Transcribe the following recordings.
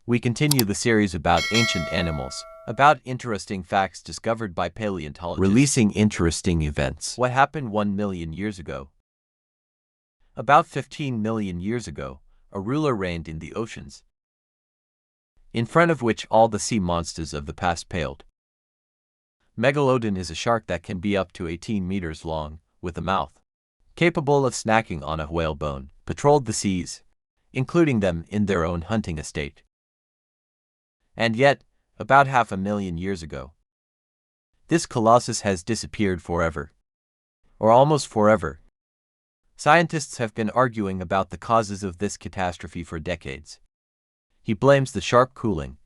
We continue the series about ancient animals, about interesting facts discovered by paleontologists, releasing interesting events. What happened 1 million years ago? About 15 million years ago, a ruler reigned in the oceans, in front of which all the sea monsters of the past paled. Megalodon is a shark that can be up to 18 meters long, with a mouth capable of snacking on a whalebone, patrolled the seas, including them in their own hunting estate. And yet, about 500,000 years ago, this colossus has disappeared forever, or almost forever. Scientists have been arguing about the causes of this catastrophe for decades. He blames the sharp cooling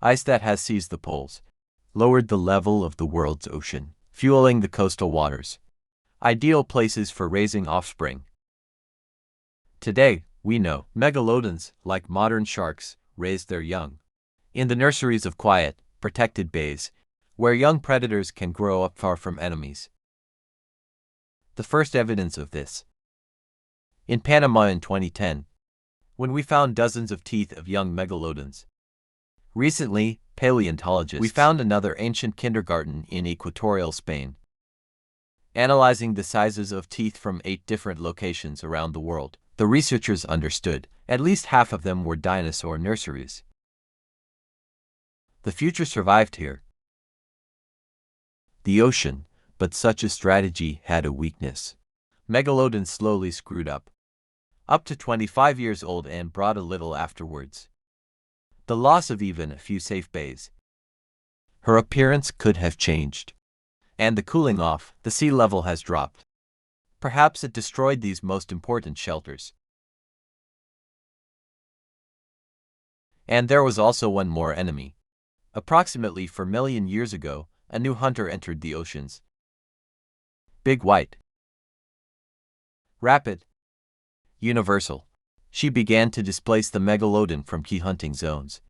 ice that has seized the poles, lowered the level of the world's ocean, fueling the coastal waters, ideal places for raising offspring. Today, we know megalodons, like modern sharks, raise their young in the nurseries of quiet, protected bays, where young predators can grow up far from enemies. The first evidence of this in Panama in 2010, when we found dozens of teeth of young megalodons. Recently, paleontologists we found another ancient kindergarten in equatorial Spain, analyzing the sizes of teeth from 8 different locations around the world. The researchers understood at least half of them were dinosaur nurseries. The future survived here, the ocean, but such a strategy had a weakness. Megalodon slowly screwed up to 25 years old and brought a little afterwards. The loss of even a few safe bays. Her appearance could have changed. And the cooling off, the sea level has dropped. Perhaps it destroyed these most important shelters. And there was also one more enemy. Approximately 4 million years ago, a new hunter entered the oceans. Big, white, rapid, universal. She began to displace the megalodon from key hunting zones.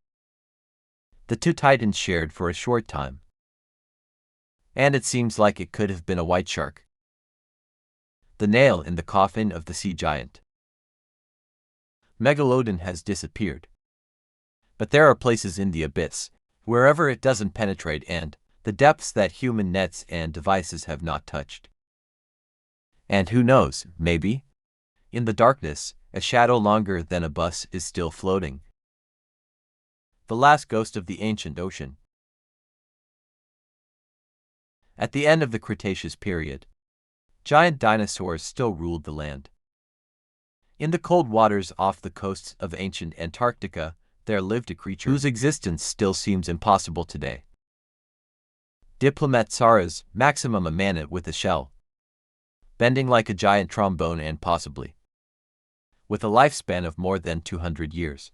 The two titans shared for a short time, and it seems like it could have been a white shark, the nail in the coffin of the sea giant. Megalodon has disappeared. But there are places in the abyss, wherever it doesn't penetrate, and the depths that human nets and devices have not touched. And who knows, maybe, in the darkness, a shadow longer than a bus is still floating. The last ghost of the ancient ocean. At the end of the Cretaceous period, giant dinosaurs still ruled the land. In the cold waters off the coasts of ancient Antarctica, there lived a creature whose existence still seems impossible today. Diplomoceras, maximum a mammoth with a shell, bending like a giant trombone and possibly with a lifespan of more than 200 years.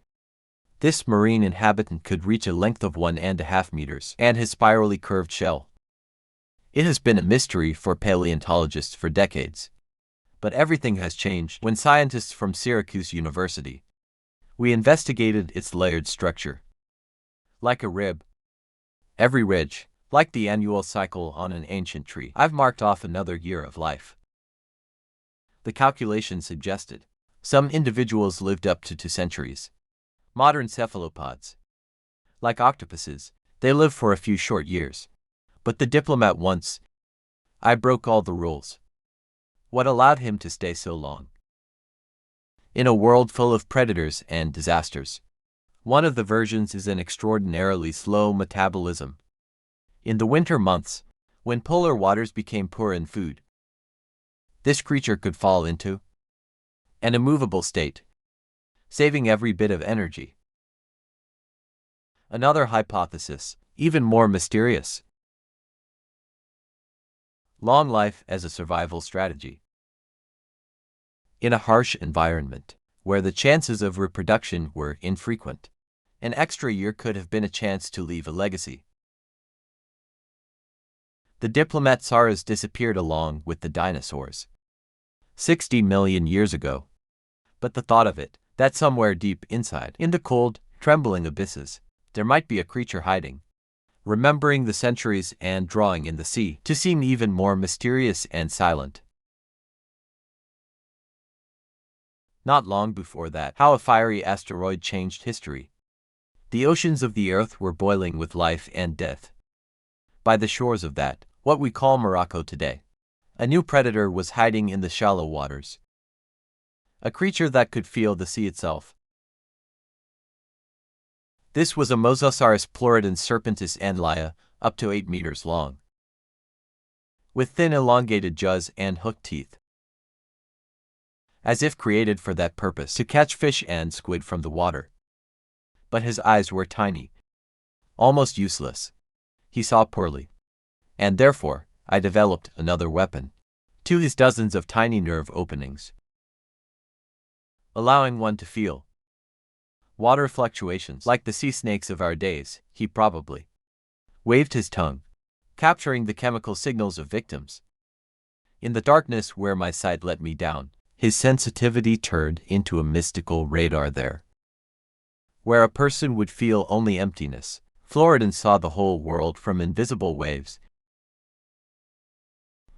This marine inhabitant could reach a length of 1.5 meters, and his spirally curved shell. It has been a mystery for paleontologists for decades. But everything has changed when scientists from Syracuse University we investigated its layered structure. Like a rib, every ridge, like the annual cycle on an ancient tree, I've marked off another year of life. The calculation suggested some individuals lived up to 2 centuries. Modern cephalopods, like octopuses, they live for a few short years. But the diplomat once, I broke all the rules. What allowed him to stay so long? In a world full of predators and disasters, one of the versions is an extraordinarily slow metabolism. In the winter months, when polar waters became poor in food, this creature could fall into an immovable state, saving every bit of energy. Another hypothesis, even more mysterious. Long life as a survival strategy. In a harsh environment, where the chances of reproduction were infrequent, an extra year could have been a chance to leave a legacy. The Diplomoceras disappeared along with the dinosaurs 60 million years ago. But the thought of it, that somewhere deep inside, in the cold, trembling abysses, there might be a creature hiding, remembering the centuries and drawing in the sea to seem even more mysterious and silent. Not long before that, how a fiery asteroid changed history. The oceans of the earth were boiling with life and death. By the shores of that, what we call Morocco today, a new predator was hiding in the shallow waters. A creature that could feel the sea itself. This was a Mosasaurus Pluridens serpentis and lahaii, up to 8 meters long, with thin elongated jaws and hooked teeth, as if created for that purpose, to catch fish and squid from the water. But his eyes were tiny, almost useless. He saw poorly, and therefore I developed another weapon, 2 dozens of tiny nerve openings, allowing one to feel water fluctuations like the sea snakes of our days. He probably waved his tongue, capturing the chemical signals of victims. In the darkness where my sight let me down, his sensitivity turned into a mystical radar there, where a person would feel only emptiness. Pluridens saw the whole world from invisible waves.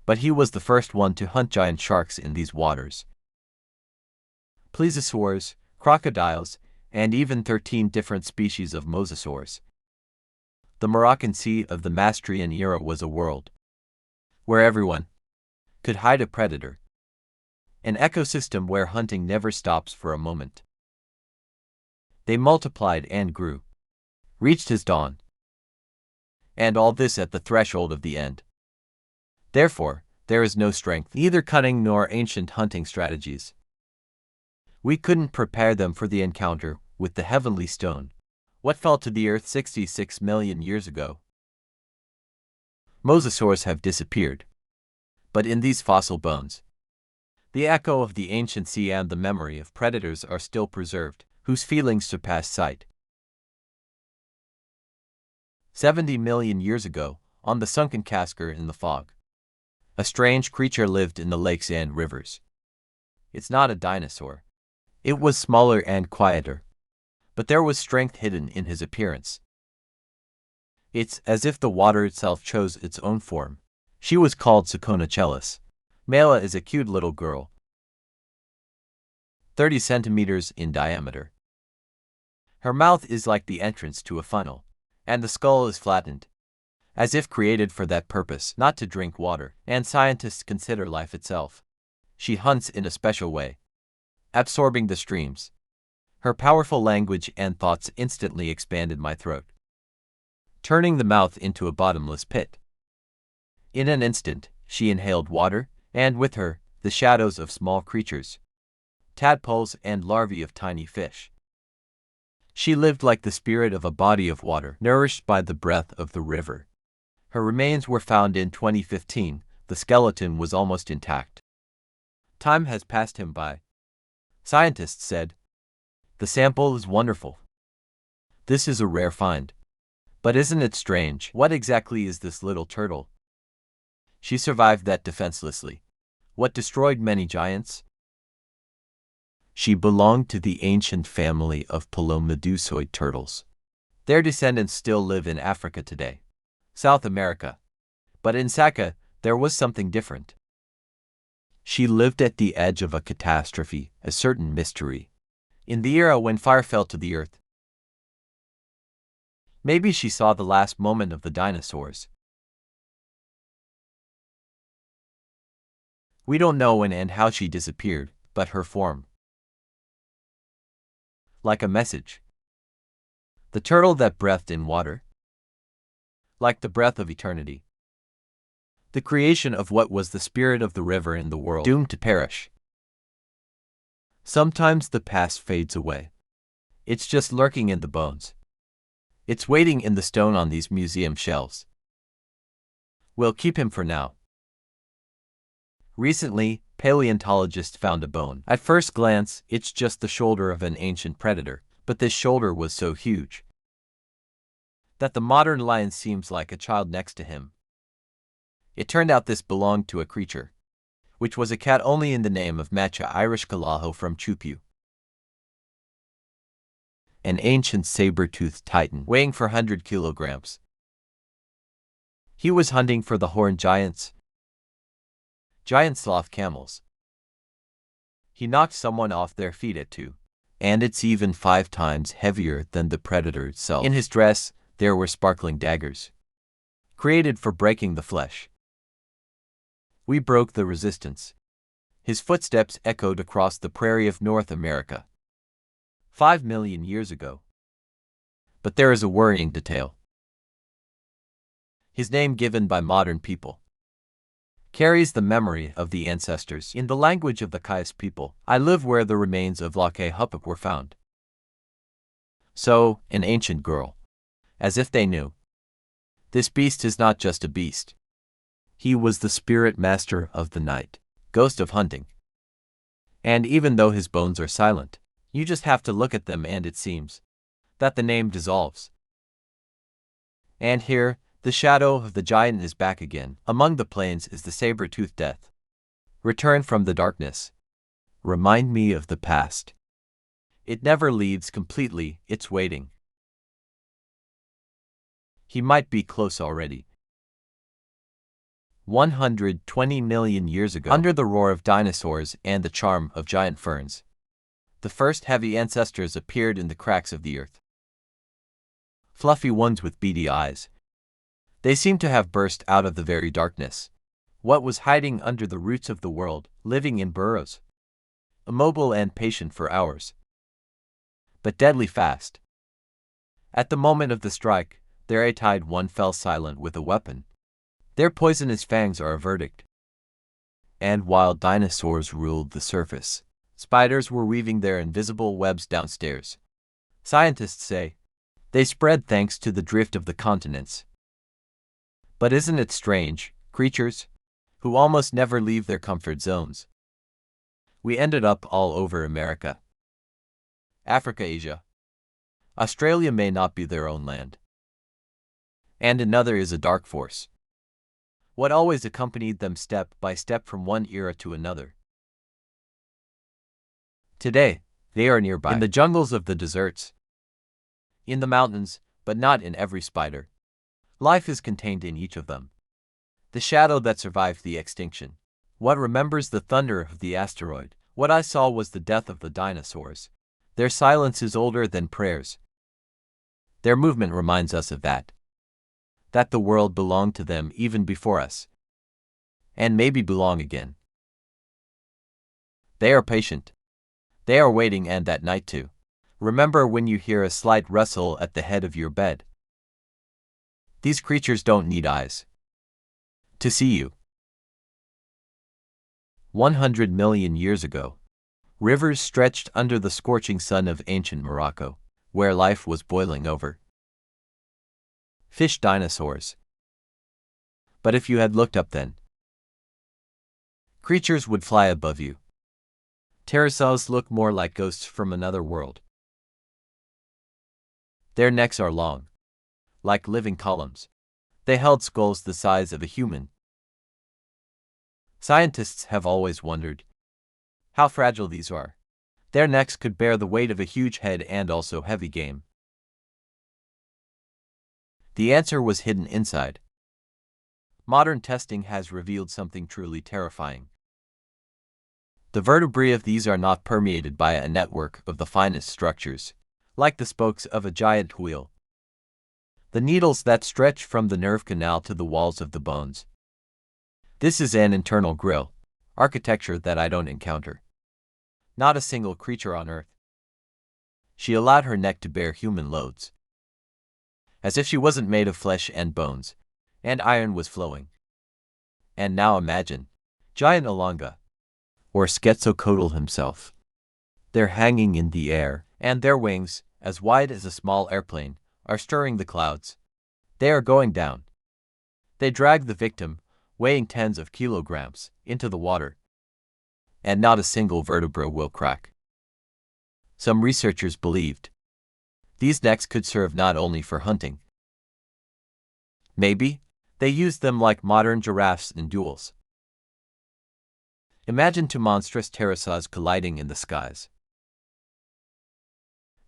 But he was the first one to hunt giant sharks in these waters, plesiosaurs, crocodiles, and even 13 different species of mosasaurs. The Moroccan Sea of the Maastrichtian era was a world where everyone could hide a predator, an ecosystem where hunting never stops for a moment. They multiplied and grew, reached his dawn, and all this at the threshold of the end. Therefore, there is no strength, neither cunning nor ancient hunting strategies. We couldn't prepare them for the encounter with the heavenly stone, what fell to the earth 66 million years ago. Mosasaurs have disappeared, but in these fossil bones, the echo of the ancient sea and the memory of predators are still preserved, whose feelings surpass sight. 70 million years ago, on the sunken Casker in the fog, a strange creature lived in the lakes and rivers. It's not a dinosaur. It was smaller and quieter, but there was strength hidden in his appearance. It's as if the water itself chose its own form. She was called Sahonachelys. Mela is a cute little girl, 30 centimeters in diameter. Her mouth is like the entrance to a funnel, and the skull is flattened, as if created for that purpose, not to drink water, and scientists consider life itself. She hunts in a special way, absorbing the streams. Her powerful language and thoughts instantly expanded my throat, turning the mouth into a bottomless pit. In an instant, she inhaled water, and with her, the shadows of small creatures, tadpoles and larvae of tiny fish. She lived like the spirit of a body of water, nourished by the breath of the river. Her remains were found in 2015. The skeleton was almost intact. Time has passed him by. Scientists said, "The sample is wonderful. This is a rare find. But isn't it strange? What exactly is this little turtle? She survived that defenselessly. What destroyed many giants? She belonged to the ancient family of Paleomedusoid turtles. Their descendants still live in Africa today, South America. But in Saka, there was something different. She lived at the edge of a catastrophe, a certain mystery, in the era when fire fell to the earth. Maybe she saw the last moment of the dinosaurs. We don't know when and how she disappeared, but her form, like a message. The turtle that breathed in water, like the breath of eternity. The creation of what was the spirit of the river in the world, doomed to perish. Sometimes the past fades away. It's just lurking in the bones. It's waiting in the stone on these museum shelves. We'll keep him for now. Recently, paleontologists found a bone. At first glance, it's just the shoulder of an ancient predator, but this shoulder was so huge that the modern lion seems like a child next to him. It turned out this belonged to a creature, which was a cat only in the name of Machairodus from Chupu, an ancient saber-toothed titan weighing 400 kilograms. He was hunting for the horned giants, giant sloth camels. He knocked someone off their feet at 2. And it's even 5 times heavier than the predator itself. In his dress, there were sparkling daggers, created for breaking the flesh. We broke the resistance. His footsteps echoed across the prairie of North America 5 million years ago. But there is a worrying detail. His name, given by modern people, carries the memory of the ancestors. In the language of the Kais people, I live where the remains of lahaii were found. So, an ancient girl, as if they knew. This beast is not just a beast. He was the spirit master of the night, ghost of hunting. And even though his bones are silent, you just have to look at them and it seems that the name dissolves. And here, the shadow of the giant is back again. Among the plains is the saber-toothed death. Return from the darkness. Remind me of the past. It never leaves completely, it's waiting. He might be close already. 120 million years ago, under the roar of dinosaurs and the charm of giant ferns, the first heavy ancestors appeared in the cracks of the earth. Fluffy ones with beady eyes. They seemed to have burst out of the very darkness. What was hiding under the roots of the world, living in burrows, immobile and patient for hours, but deadly fast. At the moment of the strike, their A-tide one fell silent with a weapon. Their poisonous fangs are a verdict. And while dinosaurs ruled the surface, spiders were weaving their invisible webs downstairs. Scientists say they spread thanks to the drift of the continents. But isn't it strange, creatures who almost never leave their comfort zones? We ended up all over America, Africa, Asia. Australia may not be their own land. And another is a dark force. What always accompanied them step by step from one era to another. Today, they are nearby, in the jungles of the deserts, in the mountains, but not in every spider. Life is contained in each of them. The shadow that survived the extinction. What remembers the thunder of the asteroid? What I saw was the death of the dinosaurs. Their silence is older than prayers. Their movement reminds us of that. That the world belonged to them even before us. And maybe belong again. They are patient. They are waiting, and at night too. Remember when you hear a slight rustle at the head of your bed. These creatures don't need eyes to see you. 100 million years ago, rivers stretched under the scorching sun of ancient Morocco, where life was boiling over. Fish dinosaurs. But if you had looked up then, creatures would fly above you. Pterosaurs look more like ghosts from another world. Their necks are long, like living columns. They held skulls the size of a human. Scientists have always wondered how fragile these are. Their necks could bear the weight of a huge head and also heavy game. The answer was hidden inside. Modern testing has revealed something truly terrifying. The vertebrae of these are not permeated by a network of the finest structures, like the spokes of a giant wheel. The needles that stretch from the nerve canal to the walls of the bones. This is an internal grill, architecture that I don't encounter. Not a single creature on Earth. She allowed her neck to bear human loads. As if she wasn't made of flesh and bones, and iron was flowing. And now imagine, giant Alanga, or Quetzalcoatl himself. They're hanging in the air, and their wings, as wide as a small airplane, are stirring the clouds. They are going down. They drag the victim, weighing tens of kilograms, into the water. And not a single vertebra will crack. Some researchers believed these necks could serve not only for hunting. Maybe they used them like modern giraffes in duels. Imagine two monstrous pterosaurs colliding in the skies.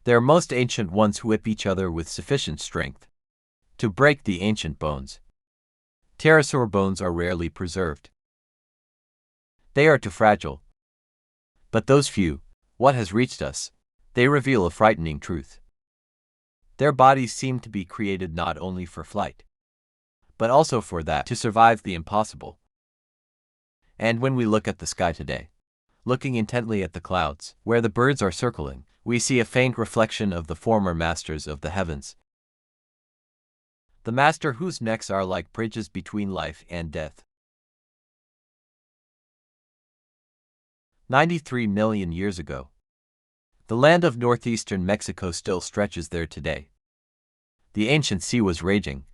Their most ancient ones whip each other with sufficient strength to break the ancient bones. Pterosaur bones are rarely preserved. They are too fragile. But those few, what has reached us, they reveal a frightening truth. Their bodies seem to be created not only for flight, but also for that to survive the impossible. And when we look at the sky today, looking intently at the clouds, where the birds are circling, we see a faint reflection of the former masters of the heavens. The master whose necks are like bridges between life and death. 93 million years ago. The land of northeastern Mexico still stretches there today. The ancient sea was raging.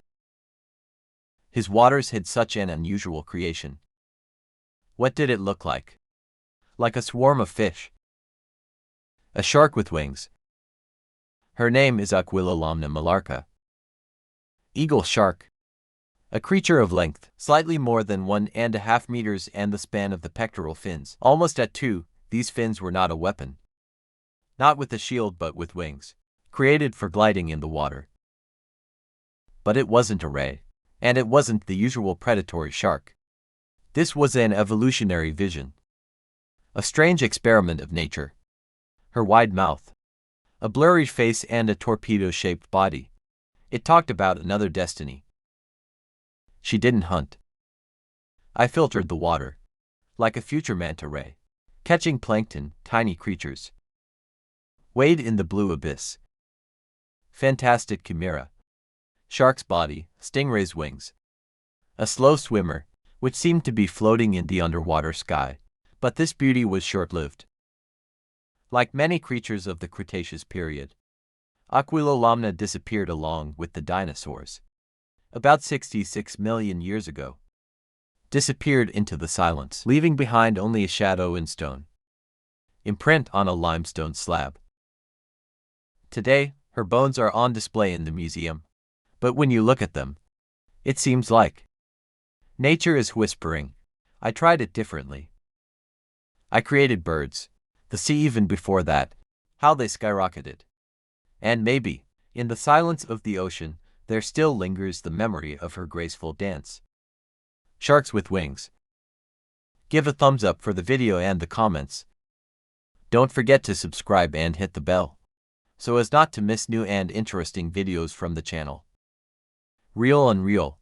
His waters hid such an unusual creation. What did it look like? Like a swarm of fish. A shark with wings. Her name is Aquilolamna malarca. Eagle shark. A creature of length, slightly more than 1.5 meters and the span of the pectoral fins, almost at 2, these fins were not a weapon. Not with a shield but with wings, created for gliding in the water. But it wasn't a ray, and it wasn't the usual predatory shark. This was an evolutionary vision. A strange experiment of nature. Her wide mouth, a blurry face and a torpedo-shaped body. It talked about another destiny. She didn't hunt. I filtered the water, like a future manta ray, catching plankton, tiny creatures. Wade in the blue abyss. Fantastic chimera. Shark's body, stingray's wings. A slow swimmer, which seemed to be floating in the underwater sky, but this beauty was short-lived. Like many creatures of the Cretaceous period, Aquilolamna disappeared along with the dinosaurs. About 66 million years ago. Disappeared into the silence, leaving behind only a shadow in stone. Imprint on a limestone slab. Today, her bones are on display in the museum. But when you look at them, it seems like nature is whispering, I tried it differently. I created birds, the sea even before that, how they skyrocketed. And maybe, in the silence of the ocean, there still lingers the memory of her graceful dance. Sharks with wings. Give a thumbs up for the video and the comments. Don't forget to subscribe and hit the bell, so as not to miss new and interesting videos from the channel. Real Unreal.